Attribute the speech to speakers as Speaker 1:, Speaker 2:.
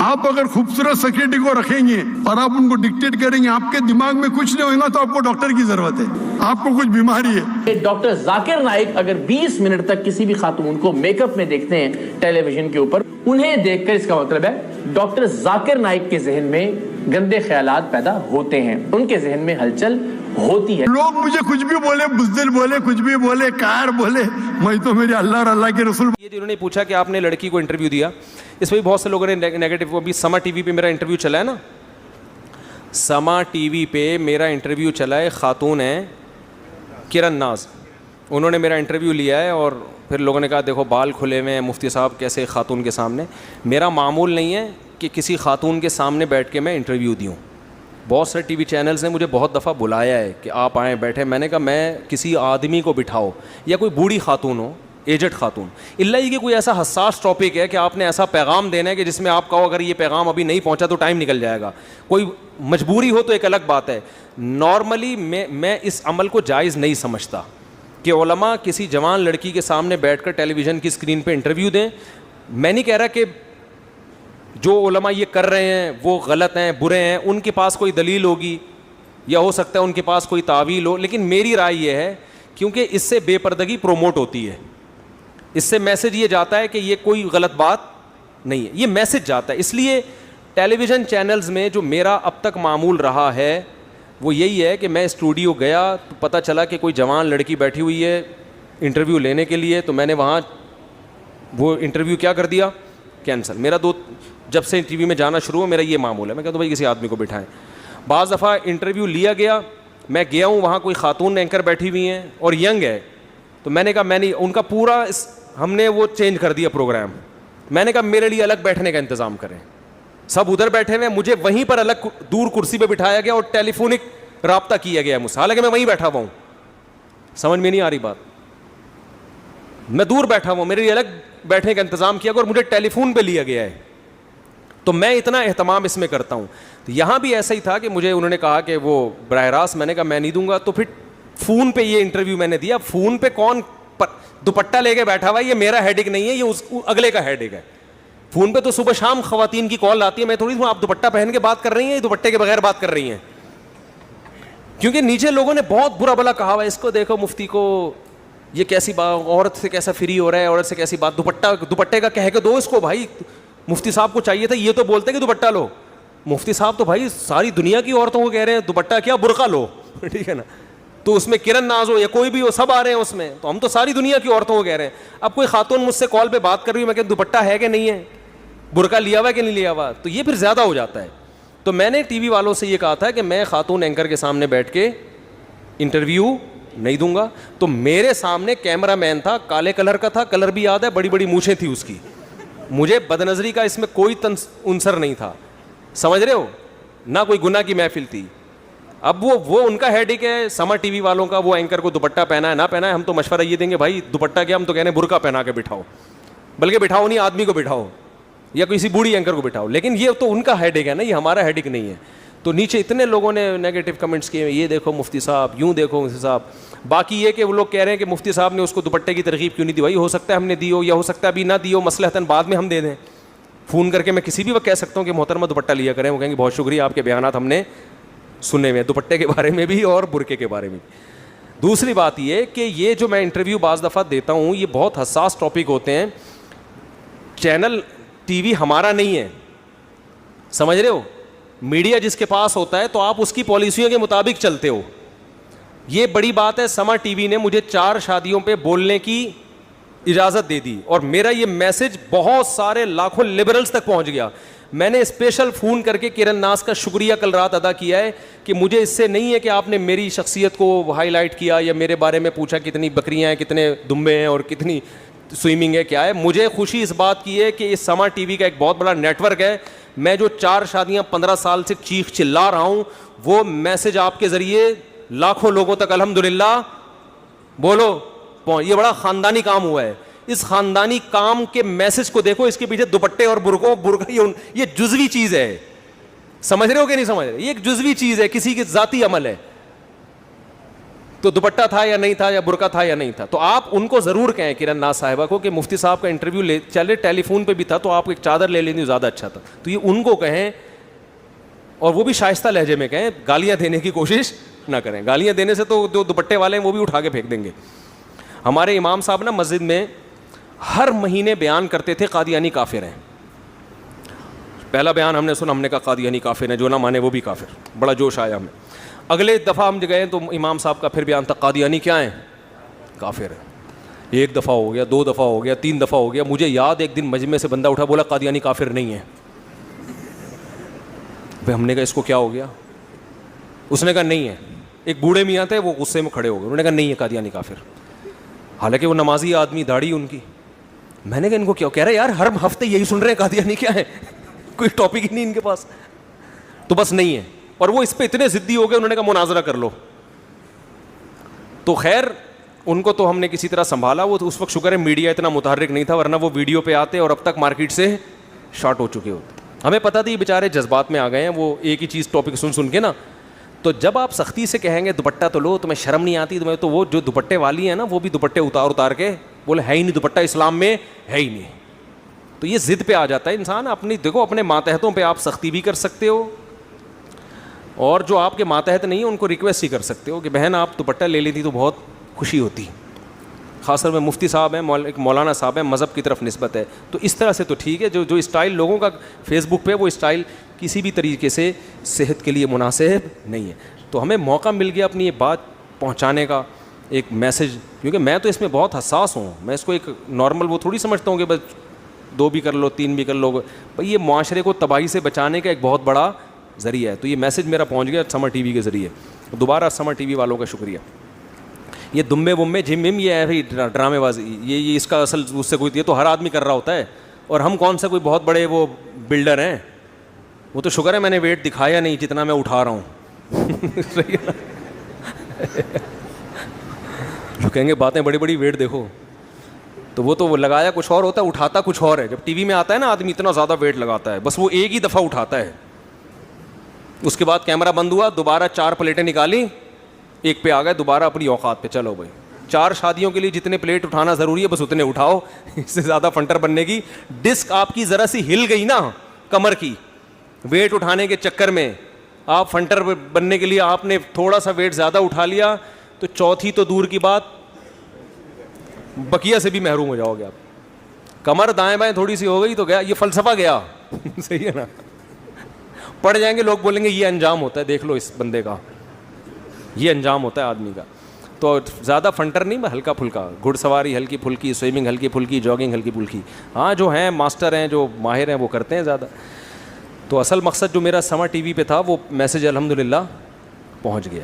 Speaker 1: آپ اگر خوبصورت سیکرٹری کو رکھیں گے اور آپ ان کو ڈکٹیٹ کریں گے, آپ کے دماغ میں کچھ نہیں ہوگا تو آپ کو ڈاکٹر کی ضرورت ہے, آپ کو کچھ بیماری ہے.
Speaker 2: ڈاکٹر ذاکر نائک اگر 20 منٹ تک کسی بھی خاتون کو میک اپ میں دیکھتے ہیں ٹیلی ویژن کے اوپر, انہیں دیکھ کر اس کا مطلب ہے ڈاکٹر ذاکر نائک کے ذہن میں گندے خیالات پیدا ہوتے ہیں, ان کے ذہن میں ہلچل ہوتی ہے.
Speaker 1: لوگ مجھے کچھ بھی بولے, بزدل بولے, کچھ بھی بولے, کائر بولے, میں تو میرے اللہ اور اللہ کے رسول.
Speaker 3: یہ انہوں نے پوچھا کہ آپ نے لڑکی کو انٹرویو دیا, اس میں بہت سے لوگوں نے نیگیٹو. ابھی سما ٹی وی پہ میرا انٹرویو چلا ہے نا, سما ٹی وی پہ میرا انٹرویو چلا ہے, خاتون ہیں کرن ناز, انہوں نے میرا انٹرویو لیا ہے اور پھر لوگوں نے کہا دیکھو بال کھلے ہوئے ہیں, مفتی صاحب کیسے خاتون کے سامنے. میرا معمول نہیں ہے کہ کسی خاتون کے سامنے بیٹھ کے میں انٹرویو دوں. بہت سارے ٹی وی چینلز نے مجھے بہت دفعہ بلایا ہے کہ آپ آئیں بیٹھیں. میں نے کہا میں کسی آدمی کو بٹھاؤ یا کوئی بوڑھی خاتون ہو, ایجڈ خاتون, اللہ یہ کہ کوئی ایسا حساس ٹاپک ہے کہ آپ نے ایسا پیغام دینا ہے کہ جس میں آپ کہو اگر یہ پیغام ابھی نہیں پہنچا تو ٹائم نکل جائے گا. کوئی مجبوری ہو تو ایک الگ بات ہے. نارملی میں اس عمل کو جائز نہیں سمجھتا کہ علماء کسی جوان لڑکی کے سامنے بیٹھ کر ٹیلی ویژن کی اسکرین پہ انٹرویو دیں. میں نہیں کہہ رہا کہ جو علماء یہ کر رہے ہیں وہ غلط ہیں, برے ہیں, ان کے پاس کوئی دلیل ہوگی یا ہو سکتا ہے ان کے پاس کوئی تعویل ہو, لیکن میری رائے یہ ہے کیونکہ اس سے بے پردگی پروموٹ ہوتی ہے, اس سے میسج یہ جاتا ہے کہ یہ کوئی غلط بات نہیں ہے, یہ میسج جاتا ہے. اس لیے ٹیلی ویژن چینلز میں جو میرا اب تک معمول رہا ہے وہ یہی ہے کہ میں اسٹوڈیو گیا تو پتہ چلا کہ کوئی جوان لڑکی بیٹھی ہوئی ہے انٹرویو لینے کے لیے, تو میں نے وہاں وہ انٹرویو کیا کر دیا, کینسل. میرا جب سے ٹی وی میں جانا شروع ہو میرا یہ معمول ہے, میں کہتا ہوں بھائی کسی آدمی کو بٹھائیں. بعض دفعہ انٹرویو لیا گیا, میں گیا ہوں وہاں کوئی خاتون اینکر بیٹھی ہوئی ہیں اور ینگ ہے, تو میں نے کہا میں نہیں, ان کا پورا ہم نے وہ چینج کر دیا پروگرام. میں نے کہا میرے لیے الگ بیٹھنے کا انتظام کریں. سب ادھر بیٹھے ہوئے, مجھے وہیں پر الگ دور کرسی پہ بٹھایا گیا اور ٹیلی فونک رابطہ کیا گیا مجھ سے, حالانکہ میں وہیں بیٹھا ہوا ہوں. سمجھ میں نہیں آ رہی بات, میں دور بیٹھا ہوا ہوں, میرے لیے الگ بیٹھنے کا انتظام کیا گیا اور مجھے ٹیلی فون پہ لیا گیا ہے. تو میں اتنا اہتمام اس میں کرتا ہوں. تو یہاں بھی ایسا ہی تھا کہ مجھے انہوں نے کہا کہ وہ براہ راست, میں نے کہا میں نہیں دوں گا. تو پھر فون پہ یہ انٹرویو میں نے دیا. فون پہ کون دوپٹہ لے کے بیٹھا ہوا ہے, یہ میرا ہیڈک نہیں ہے, یہ اس اگلے کا ہیڈک ہے. فون پہ تو صبح شام خواتین کی کال آتی ہے, میں تھوڑی آپ دوپٹہ پہن کے بات کر رہی ہیں یا دوپٹے کے بغیر بات کر رہی ہیں, کیونکہ نیچے لوگوں نے بہت برا بلا کہا ہوا ہے, اس کو دیکھو مفتی کو, یہ کیسی بات, عورت سے کیسا فری ہو رہا ہے, عورت سے کیسی بات, دوپٹے کا کہہ کے دو اس کو. بھائی مفتی صاحب کو چاہیے تھا یہ تو بولتے کہ دوپٹہ لو. مفتی صاحب تو بھائی ساری دنیا کی عورتوں کو کہہ رہے ہیں دوپٹہ کیا, برقع لو, ٹھیک ہے نا. تو اس میں کرن ناز ہو یا کوئی بھی ہو, سب آ رہے ہیں اس میں, تو ہم تو ساری دنیا کی عورتوں کو کہہ رہے ہیں. اب کوئی خاتون مجھ سے کال پہ بات کر رہی ہے, میں کہ دوپٹہ ہے کہ نہیں ہے, برقع لیا ہوا ہے کہ نہیں لیا ہوا, تو یہ پھر زیادہ ہو جاتا ہے. تو میں نے ٹی وی والوں سے یہ کہا تھا کہ میں خاتون اینکر کے سامنے بیٹھ کے انٹرویو نہیں دوں گا. تو میرے سامنے کیمرہ مین تھا, کالے کلر کا تھا, کلر بھی یاد ہے, بڑی بڑی مونچھیں تھی اس کی. مجھے بدنظری کا اس میں کوئی عنصر نہیں تھا, سمجھ رہے ہو, نہ کوئی گناہ کی محفل تھی. اب وہ ان کا ہیڈک ہے سما ٹی وی والوں کا, وہ اینکر کو دوپٹہ پہنا ہے نہ پہنا ہے. ہم تو مشورہ یہ دیں گے بھائی دوپٹہ کیا, ہم تو کہنے برقع پہنا کے بٹھاؤ, بلکہ بٹھاؤ نہیں, آدمی کو بٹھاؤ یا کسی بوڑھی اینکر کو بٹھاؤ. لیکن یہ تو ان کا ہیڈک ہے نا, یہ ہمارا ہیڈک نہیں ہے. تو نیچے اتنے لوگوں نے نیگیٹو کمنٹس کیے, یہ دیکھو مفتی صاحب, یوں دیکھو مفتی صاحب. باقی یہ کہ وہ لوگ کہہ رہے ہیں کہ مفتی صاحب نے اس کو دوپٹے کی ترغیب کیوں نہیں دی. بھائی ہو سکتا ہے ہم نے دی ہو, یا ہو سکتا ہے ابھی نہ دی ہو, مصلحتاً بعد میں ہم دے دیں. فون کر کے میں کسی بھی وقت کہہ سکتا ہوں کہ محترمہ دوپٹہ لیا کریں, وہ کہیں گے بہت شکریہ, آپ کے بیانات ہم نے سنے ہوئے, دوپٹے کے بارے میں بھی اور برقعے کے بارے میں بھی. دوسری بات یہ کہ یہ جو میں انٹرویو بعض دفعہ دیتا ہوں یہ بہت حساس ٹاپک ہوتے ہیں. چینل ٹی وی ہمارا نہیں ہے, سمجھ رہے ہو, میڈیا جس کے پاس ہوتا ہے تو آپ اس کی پالیسیوں کے مطابق چلتے ہو. یہ بڑی بات ہے, سما ٹی وی نے مجھے 4 شادیوں پہ بولنے کی اجازت دے دی, اور میرا یہ میسج بہت سارے لاکھوں لبرلز تک پہنچ گیا. میں نے اسپیشل فون کر کے کرن ناز کا شکریہ کل رات ادا کیا ہے کہ مجھے اس سے نہیں ہے کہ آپ نے میری شخصیت کو ہائی لائٹ کیا یا میرے بارے میں پوچھا کتنی بکریاں ہیں, کتنے دمبے ہیں اور کتنی سوئمنگ ہے, کیا ہے. مجھے خوشی اس بات کی ہے کہ اس سما ٹی وی کا ایک بہت بڑا نیٹ ورک ہے. میں جو 4 شادیاں 15 سال سے چیخ چلا رہا ہوں وہ میسج آپ کے ذریعے لاکھوں لوگوں تک الحمدللہ بولو, یہ بڑا خاندانی کام ہوا ہے. اس خاندانی کام کے میسج کو دیکھو, اس کے پیچھے دوپٹے اور برقع یہ جزوی چیز ہے. سمجھ رہے ہو کہ نہیں سمجھ رہے, یہ ایک جزوی چیز ہے, کسی کی ذاتی عمل ہے. تو دوپٹہ تھا یا نہیں تھا, یا برقع تھا یا نہیں تھا. تو آپ ان کو ضرور کہیں کرن ناز صاحبہ کو کہ مفتی صاحب کا انٹرویو لے چلے, ٹیلی فون پہ بھی تھا تو آپ ایک چادر لے لیں زیادہ اچھا تھا. تو یہ ان کو کہیں, اور وہ بھی شائستہ لہجے میں کہیں, گالیاں دینے کی کوشش نہ کریں. گالیاں دینے سے تو جو دوپٹے والے ہیں وہ بھی اٹھا کے پھینک دیں گے. ہمارے امام صاحب نا مسجد میں ہر مہینے بیان کرتے تھے قادیانی کافر ہیں. پہلا بیان ہم نے سنا, ہم نے کہا قادیانی کافر ہیں, جو نہ مانے وہ بھی کافر. بڑا جوش آیا ہمیں. اگلے دفعہ ہم گئے تو امام صاحب کا پھر بیان تھا, قادیانی کیا ہیں, کافر ہیں. ایک دفعہ ہو گیا, 2 دفعہ ہو گیا, 3 دفعہ ہو گیا. مجھے یاد ایک دن مجمع سے بندہ اٹھا بولا قادیانی کافر نہیں ہے. بھائی ہم نے کہا اس کو کیا ہو گیا؟ اس نے کہا نہیں ہے. ایک بوڑھے میاں تھے, وہ غصے میں کھڑے ہو گئے, انہوں نے کہا نہیں ہے قادیانی کافر, حالانکہ وہ نمازی آدمی, داڑھی ان کی. میں نے کہا ان کو کیا کہہ رہے ہیں یار, ہر ہفتے یہی سن رہے ہیں قادیانی کیا ہے, کوئی ٹاپک ہی نہیں ان کے پاس. تو بس نہیں ہے. اور وہ اس پہ اتنے ضدی ہو گئے, انہوں نے کہا مناظرہ کر لو. تو خیر ان کو تو ہم نے کسی طرح سنبھالا. وہ اس وقت شکر ہے میڈیا اتنا متحرک نہیں تھا, ورنہ وہ ویڈیو پہ آتے اور اب تک مارکیٹ سے شارٹ ہو چکے ہوتے. ہمیں پتہ تھی یہ بیچارے جذبات میں آ گئے ہیں, وہ ایک ہی چیز ٹاپک سن کے نا. تو جب آپ سختی سے کہیں گے دوپٹہ تو لو, تمہیں شرم نہیں آتی تمہیں, تو وہ جو دوپٹے والی ہیں نا وہ بھی دوپٹے اتار کے بولے ہے ہی نہیں دوپٹہ اسلام میں, ہے ہی نہیں. تو یہ ضد پہ آ جاتا ہے انسان. اپنی دیکھو اپنے ماتحتوں پہ آپ سختی بھی کر سکتے ہو, اور جو آپ کے ماتحت نہیں ہیں ان کو ریکویسٹ ہی کر سکتے ہو کہ بہن آپ دوپٹہ لے لیتی تو بہت خوشی ہوتی. خاص طور پہ مفتی صاحب ہیں, ایک مولانا صاحب ہیں, مذہب کی طرف نسبت ہے. تو اس طرح سے تو ٹھیک ہے. جو اسٹائل لوگوں کا فیس بک پہ, وہ اسٹائل کسی بھی طریقے سے صحت کے لیے مناسب نہیں ہے. تو ہمیں موقع مل گیا اپنی یہ بات پہنچانے کا, ایک میسج. کیونکہ میں تو اس میں بہت حساس ہوں, میں اس کو ایک نارمل وہ تھوڑی سمجھتا ہوں کہ بس 2 بھی کر لو 3 بھی کر لو. بھائی یہ معاشرے کو تباہی سے بچانے کا ایک بہت بڑا ذریعہ ہے. تو یہ میسج میرا پہنچ گیا سمر ٹی وی کے ذریعے. دوبارہ سمر ٹی وی والوں کا شکریہ. یہ دمبے ومبے جم یہ ہے ڈرامے بازی, یہ اس کا اصل اس سے کوئی, یہ تو ہر آدمی کر رہا ہوتا ہے. اور ہم کون سا کوئی بہت بڑے وہ بلڈر ہیں. وہ تو شکر ہے میں نے ویٹ دکھایا نہیں جتنا میں اٹھا رہا ہوں. جو کہیں گے باتیں بڑی بڑی, ویٹ دیکھو. تو وہ تو لگایا کچھ اور ہوتا ہے, اٹھاتا کچھ اور ہے. جب ٹی وی میں آتا ہے نا آدمی اتنا زیادہ ویٹ لگاتا ہے, بس وہ ایک ہی دفعہ اٹھاتا ہے. اس کے بعد کیمرہ بند ہوا, دوبارہ 4 پلیٹیں نکالی, ایک پہ آ گئے, دوبارہ اپنی اوقات پہ. چلو بھائی 4 شادیوں کے لیے جتنے پلیٹ اٹھانا ضروری ہے بس اتنے اٹھاؤ. اس سے زیادہ فنٹر بننے کی, ڈسک آپ کی ذرا سی ہل گئی نا کمر کی, ویٹ اٹھانے کے چکر میں آپ فنٹر بننے کے لیے آپ نے تھوڑا سا ویٹ زیادہ اٹھا لیا, تو چوتھی تو دور کی بات, بقیہ سے بھی محروم ہو جاؤ گے آپ. کمر دائیں بائیں تھوڑی سی ہو گئی تو گیا, یہ فلسفہ گیا. صحیح ہے نا. پڑ جائیں گے لوگ, بولیں گے یہ انجام ہوتا ہے, دیکھ لو اس بندے کا, یہ انجام ہوتا ہے آدمی کا. تو زیادہ فنٹر نہیں, ہلکا پھلکا, گھڑ سواری ہلکی پھلکی, سوئمنگ ہلکی پھلکی, جاگنگ ہلکی پھلکی. ہاں جو ہیں ماسٹر ہیں, جو ماہر ہیں, وہ کرتے ہیں زیادہ. تو اصل مقصد جو میرا سمر ٹی وی پہ تھا وہ میسج الحمدللہ پہنچ گیا.